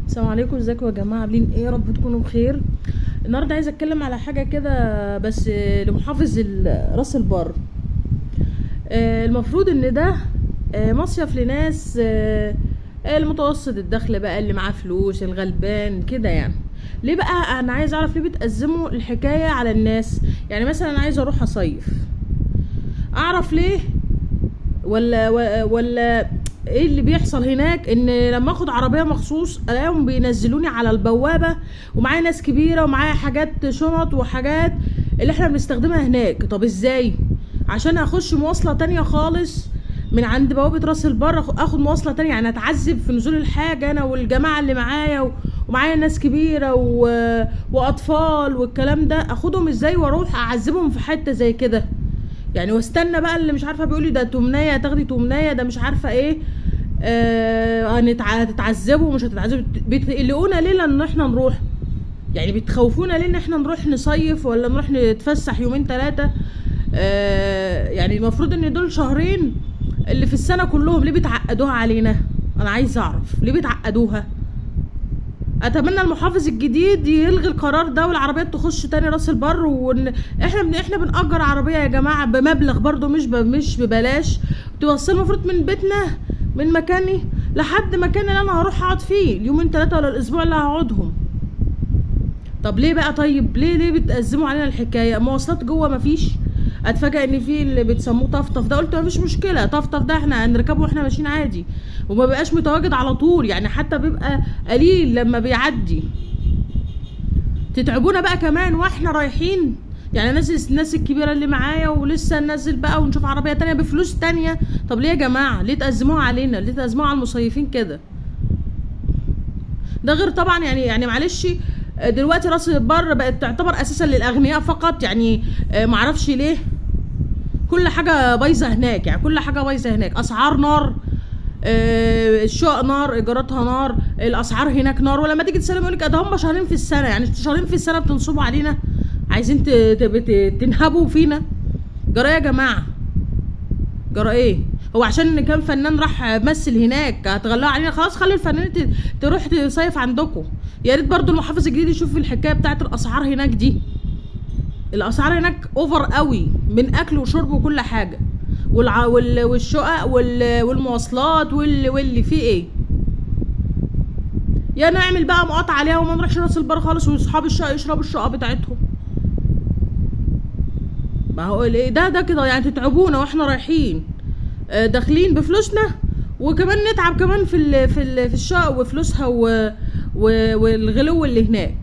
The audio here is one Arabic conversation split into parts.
السلام عليكم، ازيكم يا جماعه؟ عاملين ايه؟ يا رب تكونوا بخير. النهارده عايزه اتكلم على حاجه كده بس لمحافظ راس البر. المفروض ان ده مصيف لناس المتوسط الدخل بقى، اللي معاه فلوس، الغلبان كده يعني. ليه بقى؟ انا عايز اعرف ليه بتأزموا الحكايه على الناس. يعني مثلا انا عايزه اروح اصيف، اعرف ليه؟ ولا ايه اللي بيحصل هناك؟ ان لما اخد عربيه مخصوص الاقيهم بينزلوني على البوابه ومعايا ناس كبيره ومعايا حاجات شنط وحاجات اللي احنا بنستخدمها هناك. طب ازاي؟ عشان اخش مواصله تانية خالص من عند بوابه راس البر، اخد مواصله تانية، يعني اتعذب في نزول الحاجه انا والجماعه اللي معايا ومعايا ناس كبيره واطفال والكلام ده. اخدهم ازاي واروح اعذبهم في حته زي كده؟ يعني واستنى بقى اللي مش عارفه بيقولي ده تمنيه، تاخدي تمنيه، ده مش عارفه ايه، هتتعذبوا ومش هتتعذبوا. بتقلقونا ليه لان احنا نروح؟ يعني بتخوفونا ليه ان احنا نروح نصيف ولا نروح نتفسح يومين ثلاثه؟ يعني المفروض ان دول شهرين اللي في السنه كلهم، ليه بتعقدوها علينا؟ انا عايز اعرف ليه بتعقدوها. اتمنى المحافظ الجديد يلغي القرار ده والعربيات تخش تاني راس البر، وان احنا بنأجر عربيه يا جماعه بمبلغ برضو مش ببلاش، توصل المفروض من بيتنا، من مكاني لحد مكان اللي انا هروح اقعد فيه اليومين 3 ولا الاسبوع اللي هقعدهم. طب ليه بقى؟ طيب ليه بتأزموا علينا الحكايه؟ مواصلات جوه مفيش؟ اتفاجئ ان في اللي بتسموه طفطف ده، قلت مفيش مشكله، طفطف ده احنا هنركبه واحنا ماشيين عادي، وما بقاش متواجد على طول، يعني حتى بيبقى قليل لما بيعدي. تتعبونا بقى كمان واحنا رايحين، يعني الناس الكبيره اللي معايا ولسه ننزل بقى ونشوف عربيه تانية بفلوس تانية. طب ليه يا جماعه؟ ليه تأزموها علينا؟ ليه تأزموها على المصيفين كده؟ ده غير طبعا يعني معلش، دلوقتي راس البر بقت تعتبر اساسا للاغنياء فقط، يعني معرفش ليه كل حاجه بايظه هناك، يعني كل حاجه بايظه هناك. اسعار نار، الشقق نار، ايجاراتها نار، الاسعار هناك نار. ولما تيجي تسالهم يقول لك ده هم شهرين في السنه، يعني شهرين في السنه بتنصبوا علينا، عايزين تنهبوا فينا. جرى يا جماعه؟ جرى ايه؟ هو عشان كان فنان راح مثل هناك هتغلقوا علينا؟ خلاص خلي الفنانين تروح تصيف عندكم. يا ريت برضو المحافظ الجديد يشوف الحكايه بتاعت الاسعار هناك دي. الاسعار هناك اوفر قوي، من اكل وشرب وكل حاجه، والشقق والمواصلات واللي فيه ايه. يا نعمل بقى مقاطعه عليها وما نروحش راس البر خالص، واصحاب الشقق يشربوا الشقه بتاعتهم. ما هو ده كده يعني تتعبونا واحنا رايحين داخلين بفلوسنا، وكمان نتعب كمان في الشقق وفلوسها والغلو اللي هناك.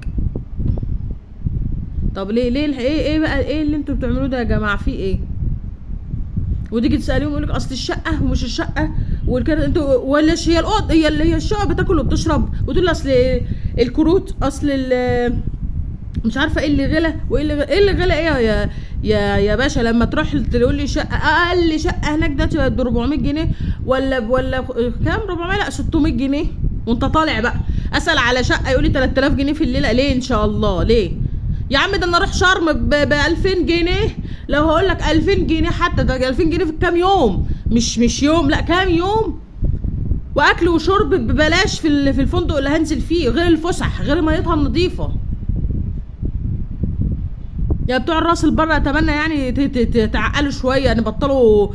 طب ليه ايه بقى؟ ايه اللي انتوا بتعملوه ده يا جماعه؟ في ايه؟ وتيجي تساليهم يقول لك اصل الشقه ومش الشقه والكده، انتوا ولا هي الاوضه هي الشقه بتاكل وبتشرب، وتقول اصل الكروت، اصل مش عارفه ايه اللي غلى وايه اللي غلى. ايه يا باشا؟ لما تروح تقول لي شقه، اقل شقه هناك ده ب 400 جنيه ولا كام؟ 400 لا 600 جنيه. وانت طالع بقى اسال على شقه يقول لي 3000 جنيه في الليله. ليه ان شاء الله؟ ليه يا عم؟ ده انا اروح شرم ب 2000 جنيه. لو هقول لك 2000 جنيه حتى، ده 2000 جنيه في كام يوم، مش يوم، لا كام يوم، واكل وشرب ببلاش في الفندق اللي هنزل فيه، غير الفسح، غير ميتها النظيفه. يا بتوع راس البر اتمنى يعني تعقلوا شويه، يعني بطلوا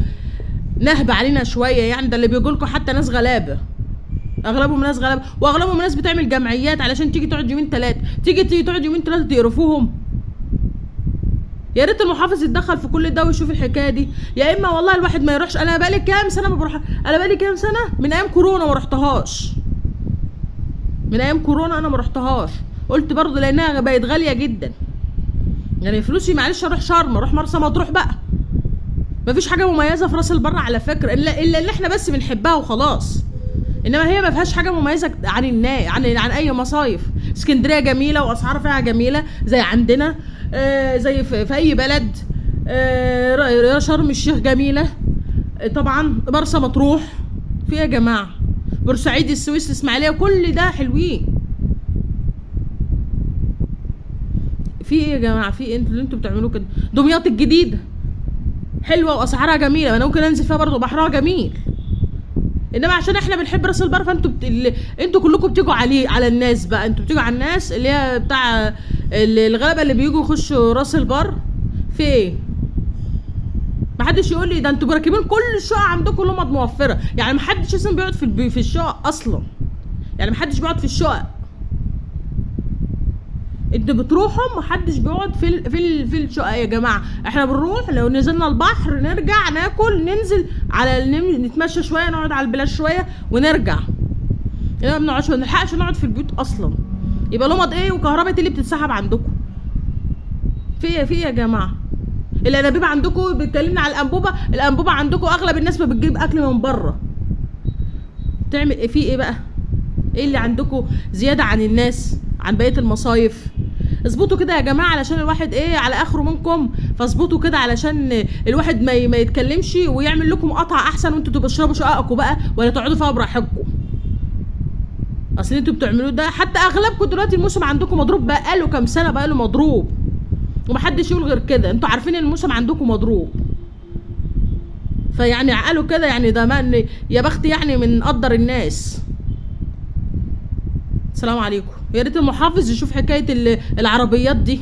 نهب علينا شويه. يعني ده اللي بيقولكوا حتى ناس غلابه، اغلبهم ناس غلابه، واغلبهم ناس بتعمل جمعيات علشان تيجي تقعد يومين ثلاثه، تيجي تقعد يومين ثلاثه تقرفوهم. يا ريت المحافظ يتدخل في كل ده ويشوف الحكايه دي، يا اما والله الواحد ما يروحش. انا بقالي كام سنه ما بروح، انا بقالي كام سنه من ايام كورونا ما رحتهاش، من ايام كورونا انا ما رحتهاش. قلت برضه لانها بقت غاليه جدا، يعني فلوسي معلش اروح شرم، اروح مرسى مطروح بقى. مفيش حاجه مميزه في راس البر على فكره، الا اللي احنا بس بنحبها وخلاص، انما هي ما فيهاش حاجه مميزه عن اي مصايف. اسكندريه جميله واسعار فيها جميله زي عندنا، زي في اي بلد. شرم الشيخ جميله طبعا، مرسى مطروح في يا جماعه، بورسعيد، السويس، الاسماعيليه، كل ده حلوين. في ايه يا جماعه؟ في ايه اللي انتوا بتعملوه كده؟ دمياط الجديده حلوه واسعارها جميله، انا ممكن انزل فيها برضه، بحرها جميل. انما عشان احنا بنحب راس البر فانتوا انتوا كلكم بتيجوا على الناس بقى، انتوا بتيجوا على الناس اللي هي بتاع الغلابه اللي بيجوا يخشوا راس البر. في ايه؟ محدش يقول لي ده انتوا مركبين كل الشقق عندكم لمض موفره، يعني محدش اصلا بيقعد في الشقق اصلا، يعني محدش بيقعد في الشقق. انتوا بتروحوا محدش بيقعد في الشقق يا جماعه. احنا بنروح لو نزلنا البحر نرجع ناكل ننزل نتمشى شويه نقعد على البلاج شويه ونرجع، ما بنقعدش، ما بنلحقش نقعد في البيوت اصلا. يبقى لمض ايه وكهرباء اللي بتتسحب عندكم؟ في يا جماعه. الانابيب عندكم بتكلمنا على الانبوبه عندكم اغلب الناس ما بتجيب اكل من بره. تعمل ايه في ايه بقى؟ ايه اللي عندكم زياده عن الناس عن بقيه المصايف؟ اظبطوا كده يا جماعه علشان الواحد ايه على اخره منكم، فاظبطوا كده علشان الواحد ما يتكلمش ويعمل لكم قطعه احسن، وانتوا تبقوا تشربوا شققكم بقى ولا تقعدوا فيها براحتكم. اصل انتوا بتعملوه ده، حتى اغلبكم دلوقتي الموسم عندكم مضروب بقاله كام سنه، بقاله مضروب ومحدش يقول غير كده. انتوا عارفين ان الموسم عندكم مضروب، فيعني عقلوا كده، يعني ده ما يا بخت يعني من قدر الناس. السلام عليكم. يا ريت المحافظ يشوف حكايه العربيات دي.